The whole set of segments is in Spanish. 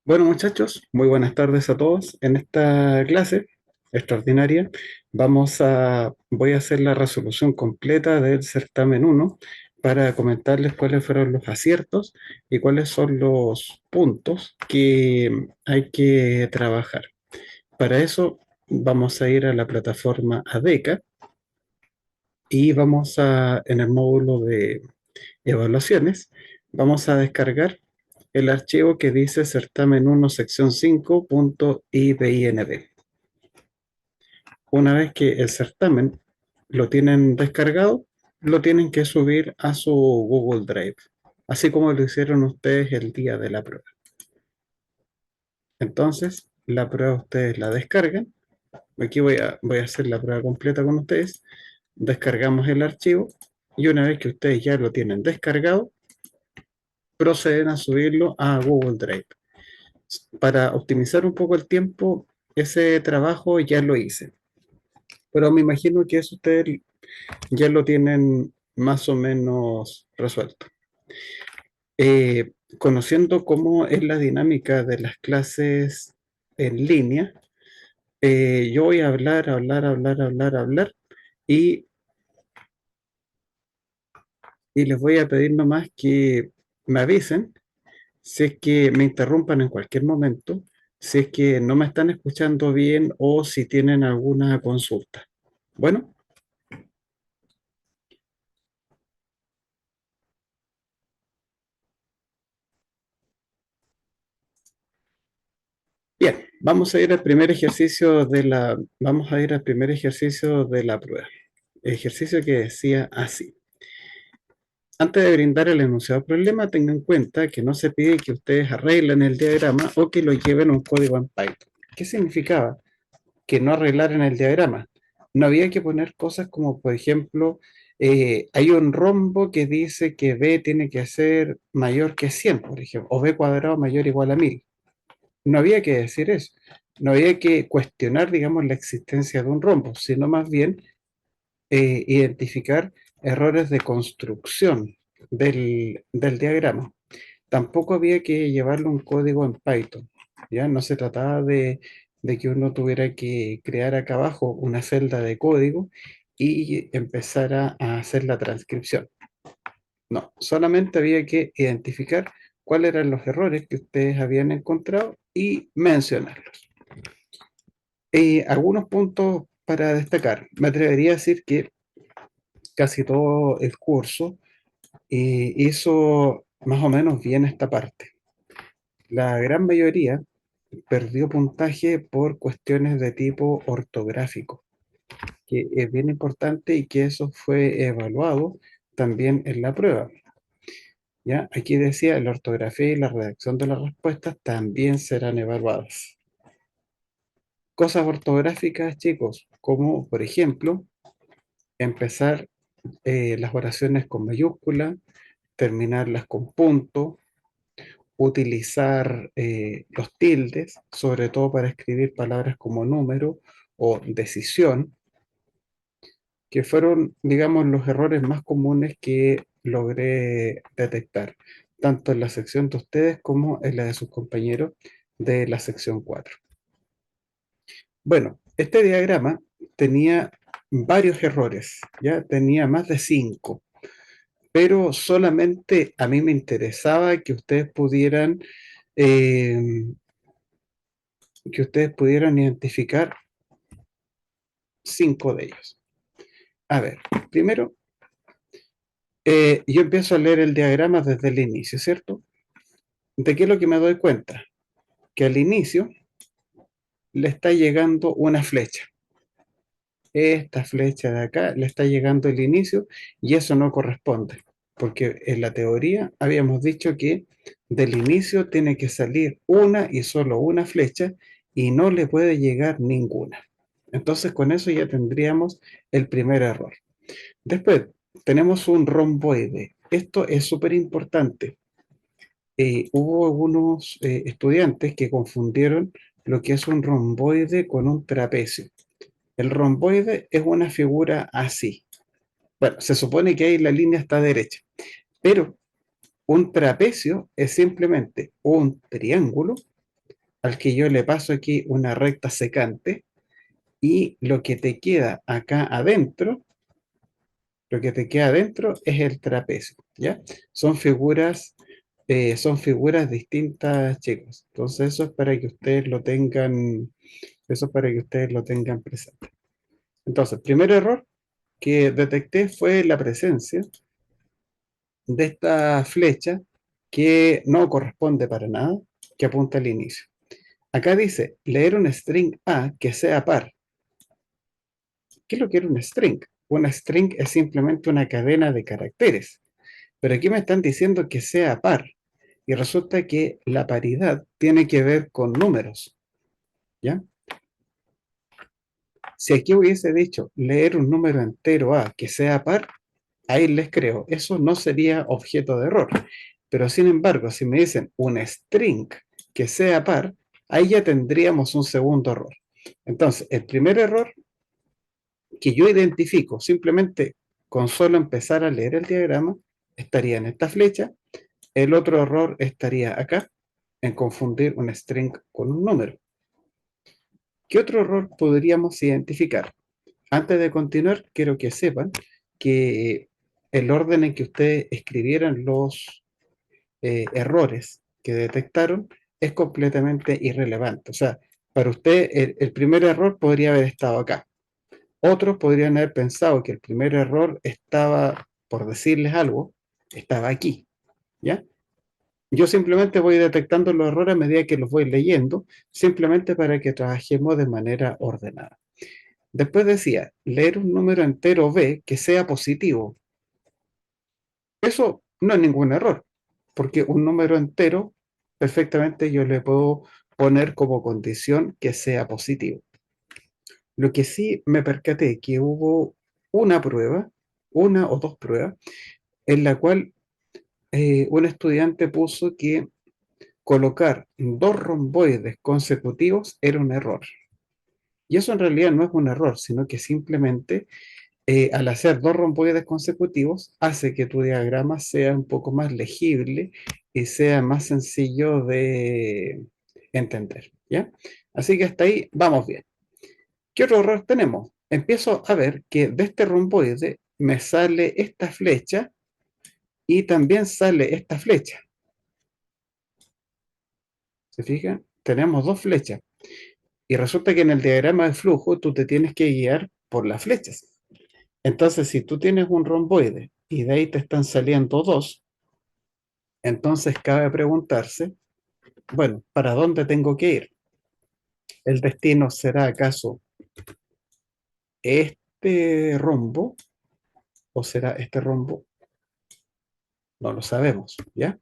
Bueno, muchachos, muy buenas tardes a todos. En esta clase extraordinaria voy a hacer la resolución completa del certamen uno para comentarles cuáles fueron los aciertos y cuáles son los puntos que hay que trabajar. Para eso vamos a ir a la plataforma ADECA y en el módulo de evaluaciones, vamos a descargar el archivo que dice certamen 1 sección 5.ibinb. Una vez que el certamen lo tienen descargado, lo tienen que subir a su Google Drive, así como lo hicieron ustedes el día de la prueba. Entonces, la prueba ustedes la descargan. Aquí voy a hacer la prueba completa con ustedes. Descargamos el archivo y una vez que ustedes ya lo tienen descargado, proceden a subirlo a Google Drive. Para optimizar un poco el tiempo, ese trabajo ya lo hice, pero me imagino que eso ustedes ya lo tienen más o menos resuelto. Conociendo cómo es la dinámica de las clases en línea, yo voy a hablar y, y les voy a pedir nomás que me avisen si es que me interrumpan en cualquier momento, si es que no me están escuchando bien o si tienen alguna consulta. Bueno, bien, vamos a ir al primer ejercicio de la prueba. Ejercicio que decía así. Antes de brindar el enunciado problema, tengan en cuenta que no se pide que ustedes arreglen el diagrama o que lo lleven a un código en Python. ¿Qué significaba? Que no arreglaran el diagrama. No había que poner cosas como, por ejemplo, hay un rombo que dice que B tiene que ser mayor que 100, por ejemplo, o B cuadrado mayor o igual a 1000. No había que decir eso. No había que cuestionar, digamos, la existencia de un rombo, sino más bien identificar errores de construcción del diagrama. Tampoco había que llevarlo a un código en Python, ¿ya? No se trataba de que uno tuviera que crear acá abajo una celda de código y empezar a hacer la transcripción. No, solamente había que identificar cuáles eran los errores que ustedes habían encontrado y mencionarlos. Algunos puntos para destacar. Me atrevería a decir que casi todo el curso hizo más o menos bien esta parte. La gran mayoría perdió puntaje por cuestiones de tipo ortográfico, que es bien importante y que eso fue evaluado también en la prueba. ¿Ya? Aquí decía, la ortografía y la redacción de las respuestas también serán evaluadas. Cosas ortográficas, chicos, como por ejemplo, empezar las oraciones con mayúscula, terminarlas con punto, utilizar los tildes, sobre todo para escribir palabras como número o decisión, que fueron, digamos, los errores más comunes que logré detectar, tanto en la sección de ustedes como en la de sus compañeros de la sección 4. Bueno, este diagrama tenía varios errores, ya tenía más de 5, pero solamente a mí me interesaba eh, que ustedes pudieran identificar 5 de ellos. A ver, primero, yo empiezo a leer el diagrama desde el inicio, ¿cierto? ¿De qué es lo que me doy cuenta? Que al inicio le está llegando una flecha. Esta flecha de acá le está llegando el inicio y eso no corresponde, porque en la teoría habíamos dicho que del inicio tiene que salir una y solo una flecha y no le puede llegar ninguna. Entonces con eso ya tendríamos el primer error. Después tenemos un romboide. Esto es súper importante. Hubo algunos estudiantes que confundieron lo que es un romboide con un trapecio. El romboide es una figura así. Bueno, se supone que ahí la línea está derecha, pero un trapecio es simplemente un triángulo al que yo le paso aquí una recta secante y lo que te queda acá adentro, lo que te queda adentro es el trapecio, ¿ya? Son figuras, son figuras distintas, chicos. Entonces eso es para que ustedes lo tengan, eso es para que ustedes lo tengan presente. Entonces, primer error que detecté fue la presencia de esta flecha que no corresponde para nada, que apunta al inicio. Acá dice, leer un string A que sea par. ¿Qué es lo que era un string? Una string es simplemente una cadena de caracteres. Pero aquí me están diciendo que sea par. Y resulta que la paridad tiene que ver con números. ¿Ya? Si aquí hubiese dicho leer un número entero A que sea par, ahí les creo. Eso no sería objeto de error. Pero sin embargo, si me dicen un string que sea par, ahí ya tendríamos un segundo error. Entonces, el primer error que yo identifico simplemente con solo empezar a leer el diagrama estaría en esta flecha. El otro error estaría acá, en confundir un string con un número. ¿Qué otro error podríamos identificar? Antes de continuar, quiero que sepan que el orden en que ustedes escribieran los errores que detectaron es completamente irrelevante. O sea, para usted el primer error podría haber estado acá. Otros podrían haber pensado que el primer error estaba, por decirles algo, estaba aquí, ¿ya? Yo simplemente voy detectando los errores a medida que los voy leyendo, simplemente para que trabajemos de manera ordenada. Después decía, leer un número entero B que sea positivo. Eso no es ningún error, porque un número entero, perfectamente yo le puedo poner como condición que sea positivo. Lo que sí me percaté que hubo una prueba, una o dos pruebas, en la cual un estudiante puso que colocar dos romboides consecutivos era un error. Y eso en realidad no es un error, sino que simplemente al hacer dos romboides consecutivos hace que tu diagrama sea un poco más legible y sea más sencillo de entender, ¿ya? Así que hasta ahí vamos bien. ¿Qué otro error tenemos? Empiezo a ver que de este romboide me sale esta flecha y también sale esta flecha. ¿Se fijan? Tenemos dos flechas. Y resulta que en el diagrama de flujo tú te tienes que guiar por las flechas. Entonces, si tú tienes un romboide y de ahí te están saliendo dos, entonces cabe preguntarse, bueno, ¿para dónde tengo que ir? ¿El destino será acaso este rombo o será este rombo? No lo sabemos, ¿ya?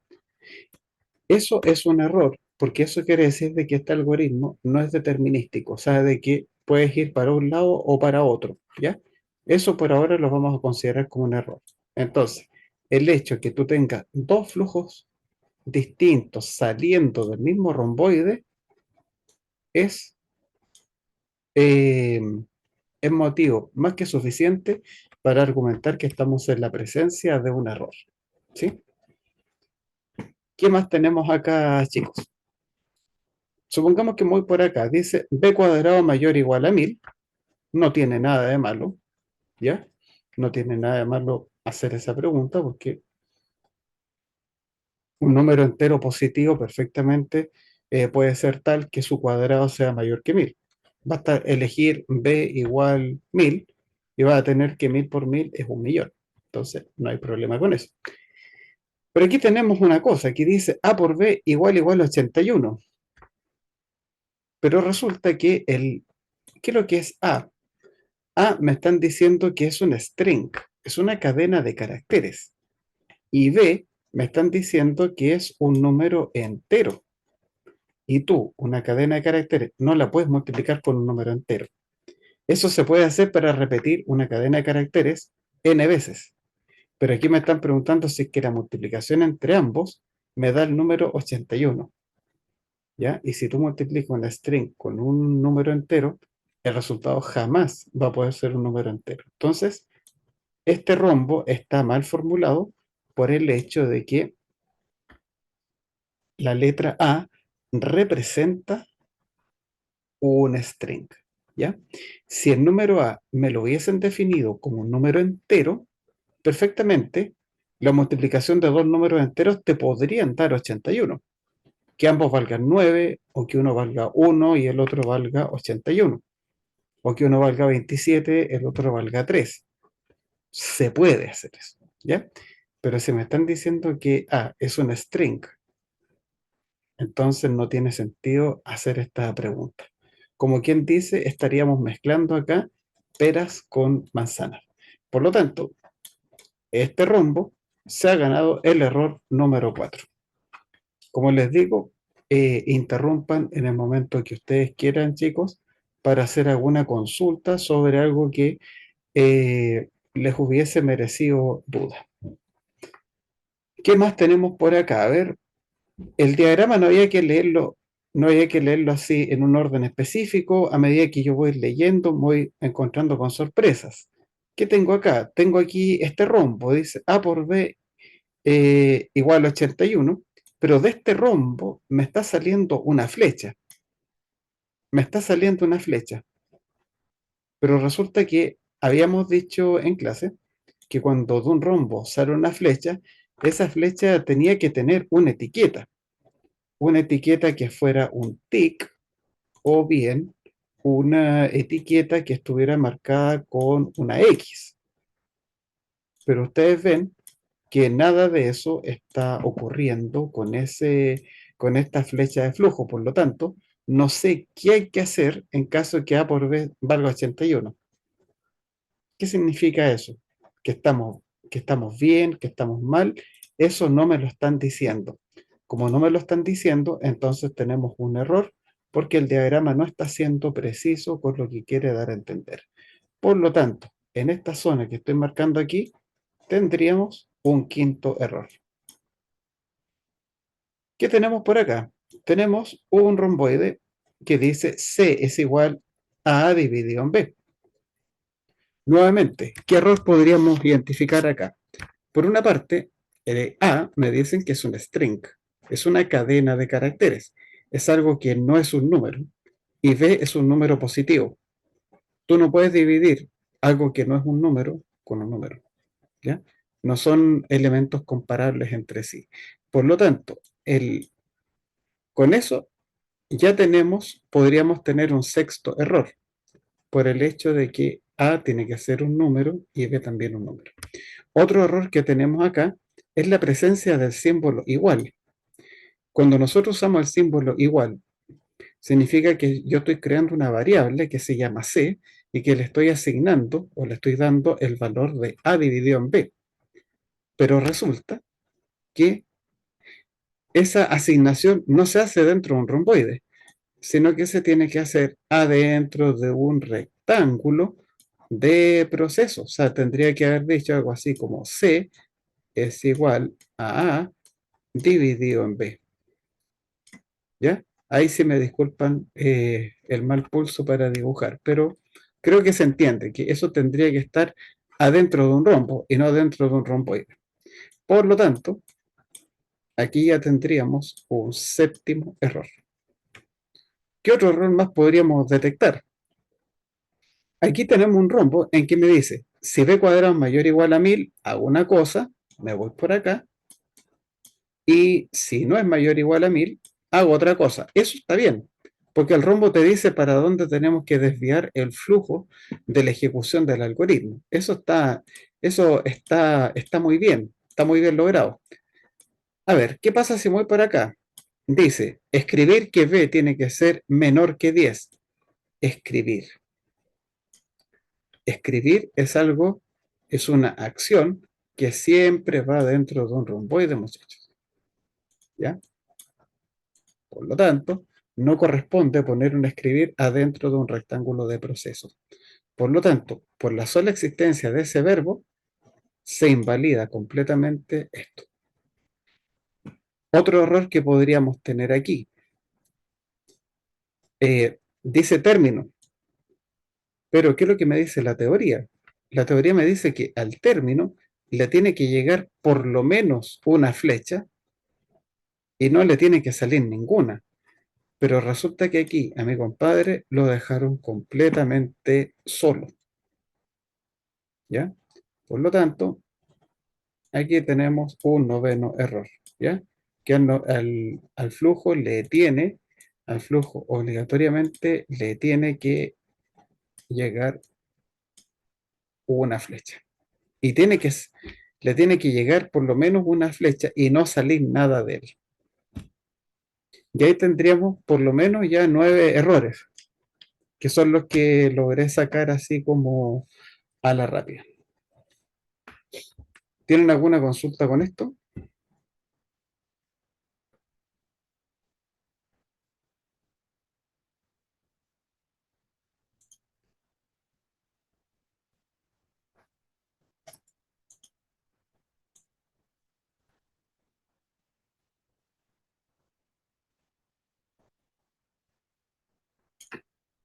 Eso es un error, porque eso quiere decir de que este algoritmo no es determinístico, o sea, de que puedes ir para un lado o para otro, ¿ya? Eso por ahora lo vamos a considerar como un error. Entonces, el hecho de que tú tengas dos flujos distintos saliendo del mismo romboide es, eh, es motivo más que suficiente para argumentar que estamos en la presencia de un error, ¿sí? ¿Qué más tenemos acá, chicos? Supongamos que voy por acá, dice b cuadrado mayor o igual a 1000, no tiene nada de malo, ¿ya? No tiene nada de malo hacer esa pregunta porque un número entero positivo perfectamente puede ser tal que su cuadrado sea mayor que 1000. Basta elegir b igual 1000 y va a tener que 1000 por 1000 es 1.000.000. Entonces, no hay problema con eso. Pero aquí tenemos una cosa que dice a por b igual a 81. Pero resulta que ¿qué es lo que es a? A me están diciendo que es una string, es una cadena de caracteres. Y B me están diciendo que es un número entero. Y tú, una cadena de caracteres, no la puedes multiplicar por un número entero. Eso se puede hacer para repetir una cadena de caracteres n veces. Pero aquí me están preguntando si es que la multiplicación entre ambos me da el número 81. ¿Ya? Y si tú multiplicas una string con un número entero, el resultado jamás va a poder ser un número entero. Entonces, este rombo está mal formulado por el hecho de que la letra A representa un string, ¿ya? Si el número A me lo hubiesen definido como un número entero, perfectamente, la multiplicación de dos números enteros te podrían dar 81. Que ambos valgan 9, o que uno valga 1 y el otro valga 81, o que uno valga 27, el otro valga 3. Se puede hacer eso, ¿ya? Pero si me están diciendo que A es un string, entonces no tiene sentido hacer esta pregunta. Como quien dice, estaríamos mezclando acá peras con manzanas. Por lo tanto, este rombo se ha ganado el error número 4. Como les digo, interrumpan en el momento que ustedes quieran, chicos, para hacer alguna consulta sobre algo que les hubiese merecido duda. ¿Qué más tenemos por acá? A ver, el diagrama no había que leerlo, no había que leerlo así en un orden específico. A medida que yo voy leyendo, voy encontrando con sorpresas. ¿Qué tengo acá? Tengo aquí este rombo, dice A por B igual a 81, pero de este rombo me está saliendo una flecha. Me está saliendo una flecha. Pero resulta que habíamos dicho en clase que cuando de un rombo sale una flecha, esa flecha tenía que tener una etiqueta que fuera un tic o bien una etiqueta que estuviera marcada con una X. Pero ustedes ven que nada de eso está ocurriendo con esta flecha de flujo. Por lo tanto, no sé qué hay que hacer en caso de que A por B valga 81. ¿Qué significa eso? Que estamos, que estamos bien, que estamos mal. Eso no me lo están diciendo. Como no me lo están diciendo, entonces tenemos un error porque el diagrama no está siendo preciso con lo que quiere dar a entender. Por lo tanto, en esta zona que estoy marcando aquí, tendríamos un quinto error. ¿Qué tenemos por acá? Tenemos un romboide que dice C es igual a A dividido en B. Nuevamente, ¿qué error podríamos identificar acá? Por una parte, A me dicen que es un string, es una cadena de caracteres, es algo que no es un número, y B es un número positivo. Tú no puedes dividir algo que no es un número con un número, ¿ya? No son elementos comparables entre sí. Por lo tanto, con eso ya podríamos tener un sexto error, por el hecho de que A tiene que ser un número y B también un número. Otro error que tenemos acá es la presencia del símbolo igual. Cuando nosotros usamos el símbolo igual, significa que yo estoy creando una variable que se llama C y que le estoy asignando o le estoy dando el valor de A dividido en B. Pero resulta que esa asignación no se hace dentro de un romboide, sino que se tiene que hacer adentro de un rectángulo de proceso. O sea, tendría que haber dicho algo así como C es igual a A dividido en B. ¿Ya? Ahí sí me disculpan el mal pulso para dibujar, pero creo que se entiende que eso tendría que estar adentro de un rombo y no dentro de un romboide. Por lo tanto, aquí ya tendríamos un séptimo error. ¿Qué otro error más podríamos detectar? Aquí tenemos un rombo en que me dice, si b cuadrado es mayor o igual a 1000, hago una cosa, me voy por acá, y si no es mayor o igual a 1000, hago otra cosa. Eso está bien, porque el rombo te dice para dónde tenemos que desviar el flujo de la ejecución del algoritmo. Está muy bien logrado. A ver, ¿qué pasa si voy por acá? Dice, escribir que b tiene que ser menor que 10. Escribir. Escribir es una acción que siempre va dentro de un romboide, muchachos. ¿Ya? Por lo tanto, no corresponde poner un escribir adentro de un rectángulo de proceso. Por lo tanto, por la sola existencia de ese verbo, se invalida completamente esto. Otro error que podríamos tener aquí, dice término, pero ¿qué es lo que me dice la teoría? La teoría me dice que al término le tiene que llegar por lo menos una flecha y no le tiene que salir ninguna. Pero resulta que aquí a mi compadre lo dejaron completamente solo, ¿ya? Por lo tanto, aquí tenemos un noveno error, ¿ya? Que al flujo al flujo obligatoriamente le tiene que llegar una flecha. Y le tiene que llegar por lo menos una flecha y no salir nada de él. Y ahí tendríamos por lo menos ya 9 errores, que son los que logré sacar así como a la rápida. ¿Tienen alguna consulta con esto?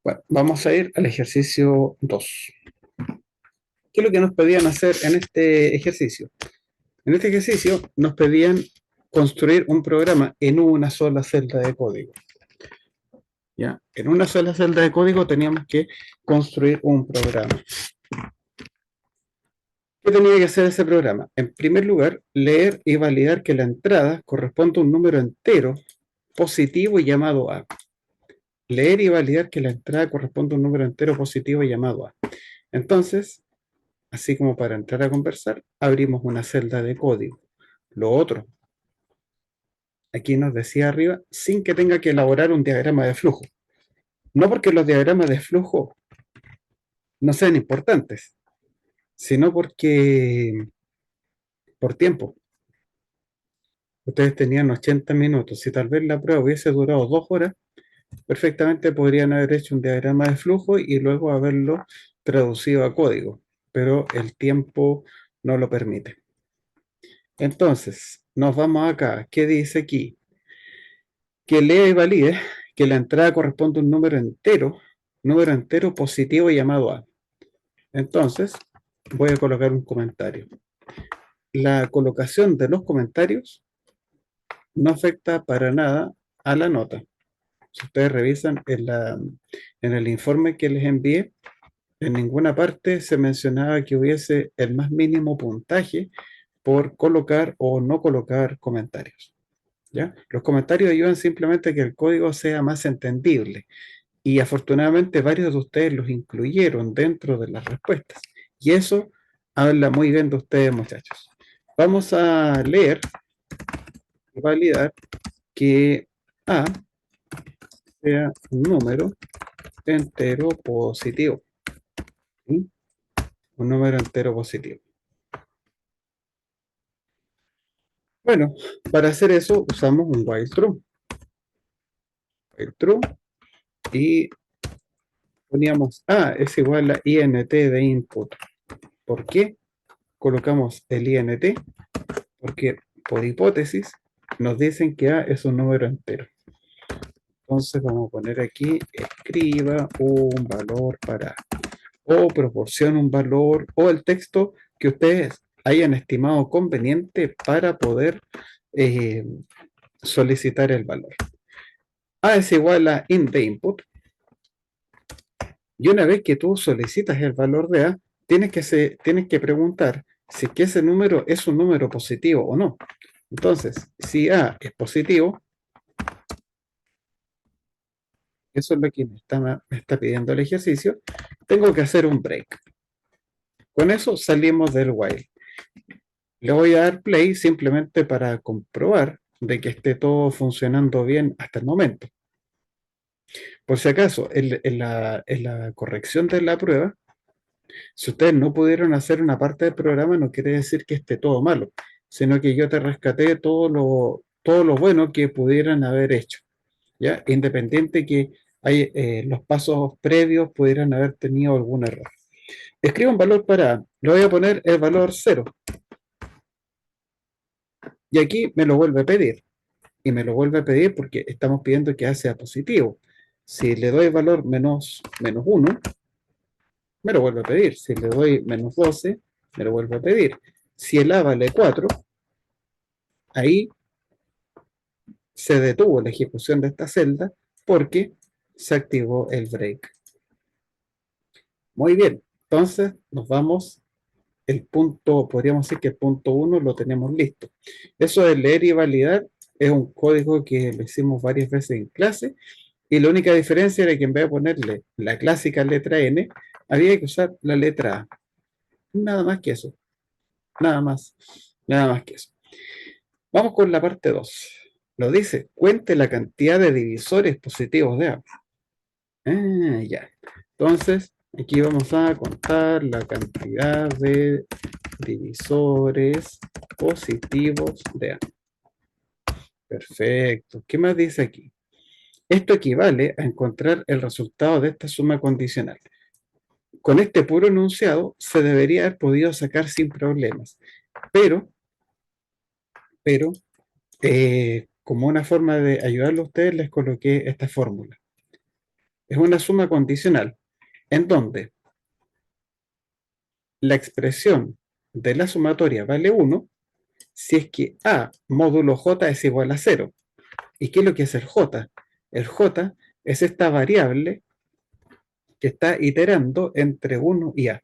Bueno, vamos a ir al ejercicio 2. ¿Qué es lo que nos pedían hacer en este ejercicio? En este ejercicio nos pedían construir un programa en una sola celda de código. ¿Ya? En una sola celda de código teníamos que construir un programa. ¿Qué tenía que hacer ese programa? En primer lugar, leer y validar que la entrada corresponde a un número entero positivo llamado A. Leer y validar que la entrada corresponde a un número entero positivo llamado A. Entonces, así como para entrar a conversar, abrimos una celda de código. Lo otro, aquí nos decía arriba, sin que tenga que elaborar un diagrama de flujo. No porque los diagramas de flujo no sean importantes, sino porque por tiempo. Ustedes tenían 80 minutos. Si tal vez la prueba hubiese durado 2 horas, perfectamente podrían haber hecho un diagrama de flujo y luego haberlo traducido a código, pero el tiempo no lo permite. Entonces, nos vamos acá. ¿Qué dice aquí? Que lea y valide que la entrada corresponde a un número entero positivo llamado A. Entonces, voy a colocar un comentario. La colocación de los comentarios no afecta para nada a la nota. Si ustedes revisan en el informe que les envié, en ninguna parte se mencionaba que hubiese el más mínimo puntaje por colocar o no colocar comentarios. ¿Ya? Los comentarios ayudan simplemente a que el código sea más entendible y afortunadamente varios de ustedes los incluyeron dentro de las respuestas. Y eso habla muy bien de ustedes, muchachos. Vamos a leer y validar que A sea un número entero positivo. ¿Sí? Un número entero positivo. Bueno, para hacer eso usamos un while true. While true y poníamos A es igual a int de input. ¿Por qué colocamos el int? Porque por hipótesis nos dicen que A es un número entero. Entonces vamos a poner aquí, escriba un valor para A, o proporciona un valor, o el texto que ustedes hayan estimado conveniente para poder eh, solicitar el valor. A es igual a int de input, y una vez que tú solicitas el valor de A, tienes que preguntar si que ese número es un número positivo o no. Entonces, si A es positivo, eso es lo que me está pidiendo el ejercicio, tengo que hacer un break. Con eso salimos del while. Le voy a dar play simplemente para comprobar de que esté todo funcionando bien hasta el momento. Por si acaso, en la corrección de la prueba, si ustedes no pudieron hacer una parte del programa, no quiere decir que esté todo malo, sino que yo te rescaté todo lo bueno que pudieran haber hecho, ¿ya? Independiente que los pasos previos pudieran haber tenido algún error. Escribo un valor para A, le voy a poner el valor 0, y aquí me lo vuelve a pedir, y me lo vuelve a pedir porque estamos pidiendo que A sea positivo. Si le doy valor menos 1, me lo vuelve a pedir. Si le doy menos 12, me lo vuelve a pedir. Si el A vale 4, ahí se detuvo la ejecución de esta celda porque se activó el break. Muy bien, entonces nos vamos, el punto, podríamos decir que el punto 1 lo tenemos listo. Eso de leer y validar es un código que lo hicimos varias veces en clase, y la única diferencia era que en vez de ponerle la clásica letra N, había que usar la letra A. Nada más que eso. Nada más que eso. Vamos con la parte 2. Lo dice, cuente la cantidad de divisores positivos de A. Ya. Entonces, aquí vamos a contar la cantidad de divisores positivos de A. Perfecto. ¿Qué más dice aquí? Esto equivale a encontrar el resultado de esta suma condicional. Con este puro enunciado se debería haber podido sacar sin problemas, pero como una forma de ayudarlo a ustedes les coloqué esta fórmula. Es una suma condicional en donde la expresión de la sumatoria vale 1 si es que A módulo J es igual a 0. ¿Y qué es lo que es el J? El J es esta variable que está iterando entre 1 y A.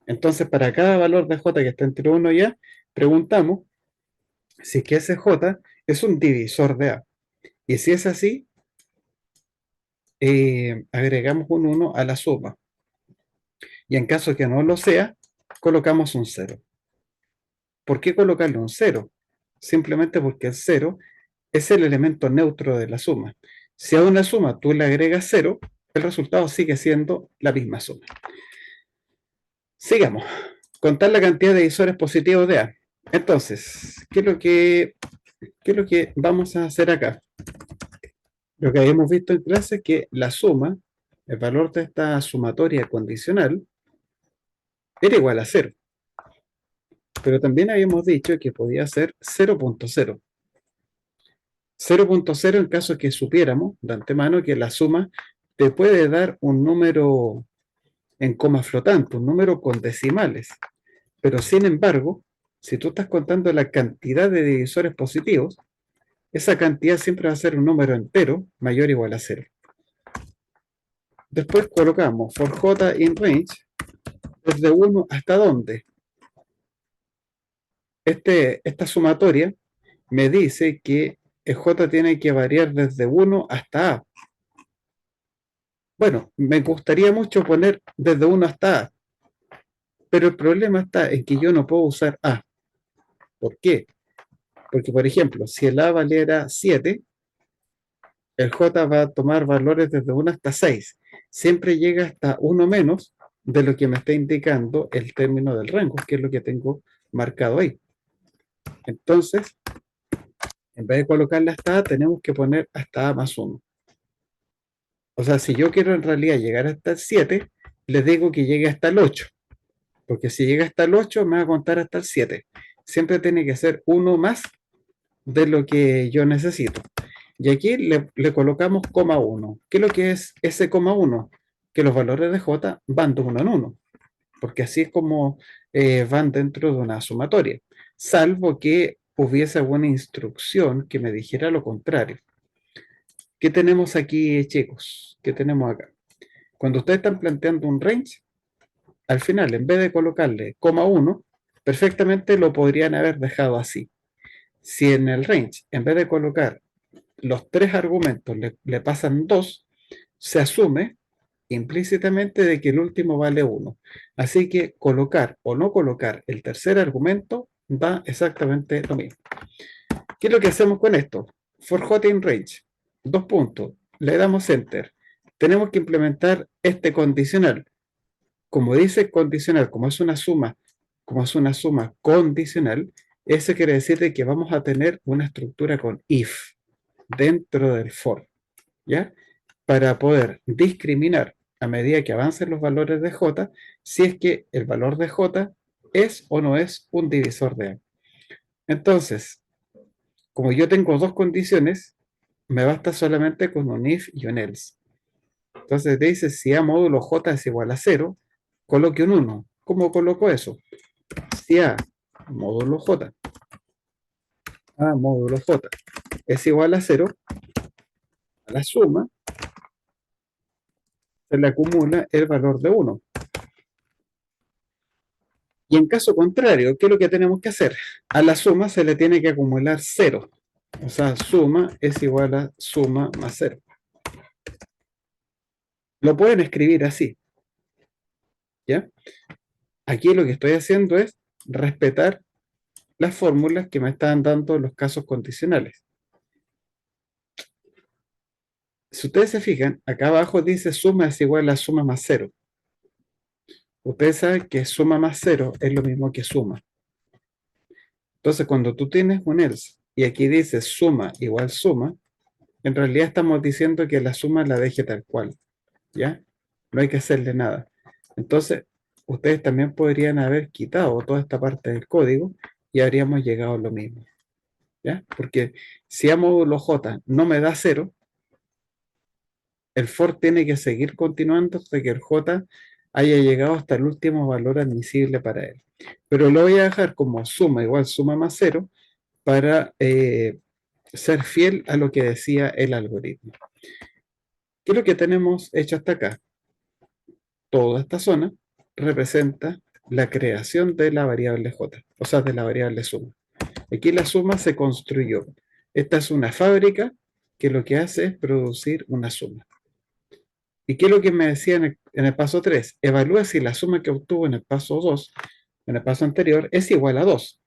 Entonces, para cada valor de J que está entre 1 y A, preguntamos si es que ese J es un divisor de A. Y si es así, agregamos un 1 a la suma. Y en caso que no lo sea, colocamos un 0. ¿Por qué colocarle un 0? Simplemente porque el 0 es el elemento neutro de la suma. Si a una suma tú le agregas 0, el resultado sigue siendo la misma suma. Sigamos. Contar la cantidad de divisores positivos de A. Entonces, ¿qué es lo que vamos a hacer acá? Lo que habíamos visto en clase es que la suma, el valor de esta sumatoria condicional, era igual a 0. Pero también habíamos dicho que podía ser 0.0. 0.0 en caso que supiéramos de antemano que la suma te puede dar un número en coma flotante, un número con decimales. Pero sin embargo, si tú estás contando la cantidad de divisores positivos, esa cantidad siempre va a ser un número entero mayor o igual a 0. Después colocamos for j in range desde 1 hasta dónde. Esta sumatoria me dice que el j tiene que variar desde 1 hasta a. Bueno, me gustaría mucho poner desde 1 hasta a, pero el problema está en que yo no puedo usar a. ¿Por qué? Porque, por ejemplo, si el a valiera 7, el j va a tomar valores desde 1 hasta 6. Siempre llega hasta 1 menos de lo que me está indicando el término del rango, que es lo que tengo marcado ahí. Entonces, en vez de colocarle hasta a, tenemos que poner hasta a más 1. O sea, si yo quiero en realidad llegar hasta el 7, les digo que llegue hasta el 8. Porque si llega hasta el 8, me va a contar hasta el 7. Siempre tiene que ser 1 más de lo que yo necesito. Y aquí le colocamos coma 1. ¿Qué es lo que es ese coma 1? Que los valores de j van de 1 en 1. Porque así es como van dentro de una sumatoria. Salvo que hubiese alguna instrucción que me dijera lo contrario. ¿Qué tenemos aquí, chicos? ¿Qué tenemos acá? Cuando ustedes están planteando un range, al final, en vez de colocarle coma 1, perfectamente lo podrían haber dejado así. Si en el range, en vez de colocar los 3 argumentos, le pasan 2, se asume implícitamente de que el último vale 1. Así que colocar o no colocar el tercer argumento da exactamente lo mismo. ¿Qué es lo que hacemos con esto? For j in range, 2 puntos, le damos enter. Tenemos que implementar este condicional. Como dice condicional, como es una suma condicional, eso quiere decir de que vamos a tener una estructura con if dentro del for, ¿ya? Para poder discriminar a medida que avancen los valores de j, si es que el valor de j es o no es un divisor de a. Entonces, como yo tengo 2 condiciones, me basta solamente con un if y un else. Entonces te dice, si a módulo j es igual a 0, coloque un 1. ¿Cómo coloco eso? Si a módulo j es igual a 0, A la suma se le acumula el valor de 1. Y en caso contrario, ¿qué es lo que tenemos que hacer? A la suma se le tiene que acumular 0. O sea, suma es igual a suma más 0. Lo pueden escribir así, ¿ya? Aquí lo que estoy haciendo es respetar las fórmulas que me están dando los casos condicionales. Si ustedes se fijan, acá abajo dice suma es igual a suma más 0. Ustedes saben que suma más 0 es lo mismo que suma. Entonces, cuando tú tienes un else y aquí dice suma igual suma, en realidad estamos diciendo que la suma la deje tal cual, ¿ya? No hay que hacerle nada. Entonces, ustedes también podrían haber quitado toda esta parte del código y habríamos llegado a lo mismo, ¿ya? Porque si a módulo J no me da 0, el for tiene que seguir continuando hasta que el J haya llegado hasta el último valor admisible para él. Pero lo voy a dejar como suma igual suma más 0 para ser fiel a lo que decía el algoritmo. ¿Qué es lo que tenemos hecho hasta acá? Toda esta zona representa la creación de la variable j, o sea, de la variable suma. Aquí la suma se construyó. Esta es una fábrica que lo que hace es producir una suma. ¿Y qué es lo que me decía en el paso 3? Evalúa si la suma que obtuvo en el paso 2, en el paso anterior, es igual a 2.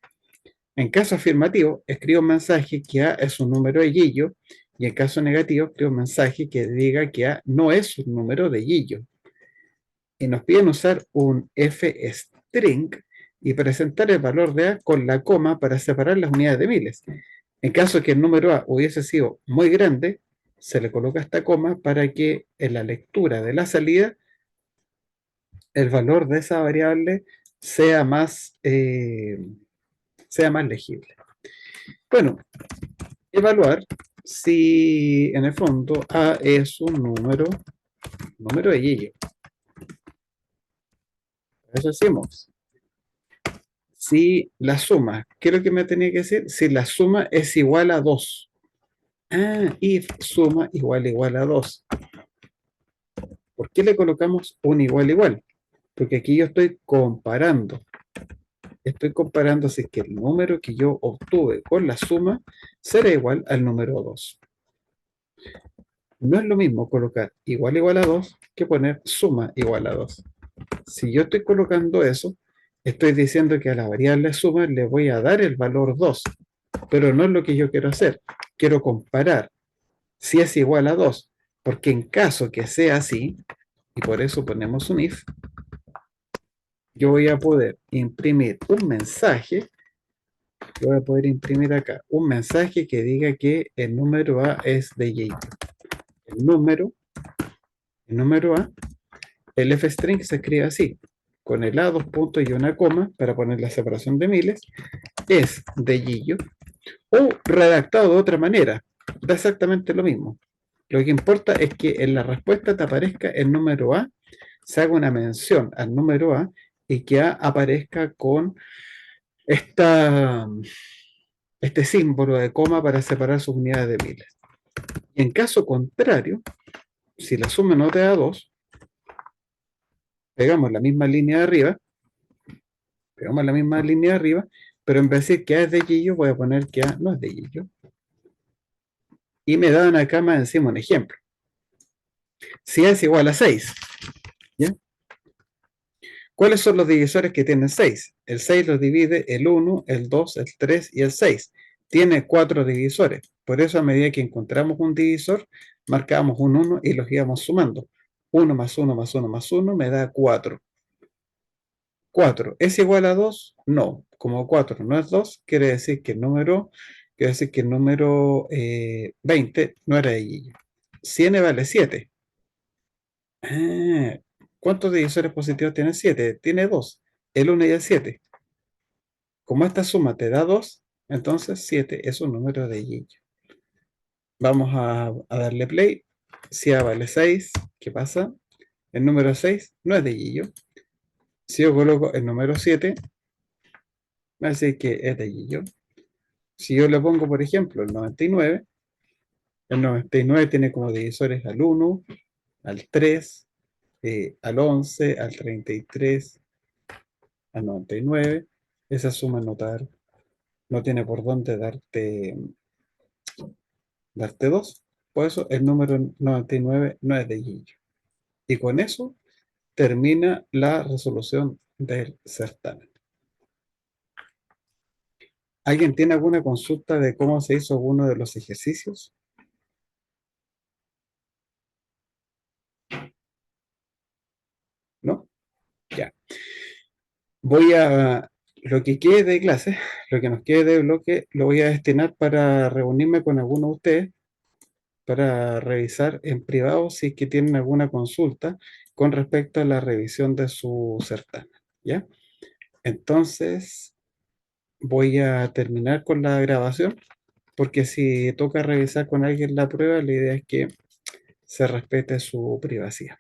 En caso afirmativo, escribo un mensaje que A es un número de Gillo, y en caso negativo, escribo un mensaje que diga que A no es un número de Gillo. Y nos piden usar un fstring y presentar el valor de A con la coma para separar las unidades de miles. En caso que el número A hubiese sido muy grande, se le coloca esta coma para que en la lectura de la salida el valor de esa variable sea más legible. Bueno, evaluar si en el fondo A es un número de Gillo. Eso decimos. Si la suma, ¿qué es lo que me tenía que decir? Si la suma es igual a 2. Ah, if suma igual a 2. ¿Por qué le colocamos un igual? Porque aquí yo estoy comparando. Estoy comparando si es que el número que yo obtuve con la suma será igual al número 2. No es lo mismo colocar igual a 2 que poner suma igual a 2. Si yo estoy colocando eso, estoy diciendo que a la variable suma le voy a dar el valor 2, pero no es lo que yo quiero hacer. Quiero comparar si es igual a 2, porque en caso que sea así, y por eso ponemos un if, yo voy a poder imprimir un mensaje, yo voy a poder imprimir acá un mensaje que diga que el número A es de Y. El número A, el fstring se escribe así, con el A, dos puntos y una coma para poner la separación de miles, es de Gillo, o redactado de otra manera, da exactamente lo mismo. Lo que importa es que en la respuesta te aparezca el número A, se haga una mención al número A y que A aparezca con esta, este símbolo de coma para separar sus unidades de miles. Y en caso contrario, si la suma no te da 2, pegamos la misma línea de arriba, pero en vez de decir que A es de Gillo, voy a poner que A no es de Gillo. Y me dan acá más encima un ejemplo. Si A es igual a 6, ¿ya? ¿Cuáles son los divisores que tienen 6? El 6 lo divide el 1, el 2, el 3 y el 6. Tiene 4 divisores. Por eso a medida que encontramos un divisor, marcamos un 1 y los íbamos sumando. 1 más 1 más 1 más 1 me da 4. 4. ¿Es igual a 2? No. Como 4 no es 2, quiere decir que el número 20 no era de Gillo. Si n vale 7. Ah, ¿cuántos divisores positivos tiene 7? Tiene 2. El 1 y el 7. Como esta suma te da 2, entonces 7 es un número de Gillo. Vamos a darle play. Si A vale 6, ¿qué pasa? El número 6 no es de Gillo. Si yo coloco el número 7, me va a decir que es de Gillo. Si yo le pongo, por ejemplo, el 99, El 99 tiene como divisores al 1, al 3, al 11, al 33, al 99. Esa suma no tiene por dónde darte 2. Por eso el número 99 no es de Gillo. Y con eso termina la resolución del certamen. ¿Alguien tiene alguna consulta de cómo se hizo alguno de los ejercicios? ¿No? Ya. Lo que quede de clase, lo que nos quede de bloque, lo voy a destinar para reunirme con alguno de ustedes para revisar en privado si es que tienen alguna consulta con respecto a la revisión de su certamen. ¿Ya? Entonces, voy a terminar con la grabación, porque si toca revisar con alguien la prueba, la idea es que se respete su privacidad.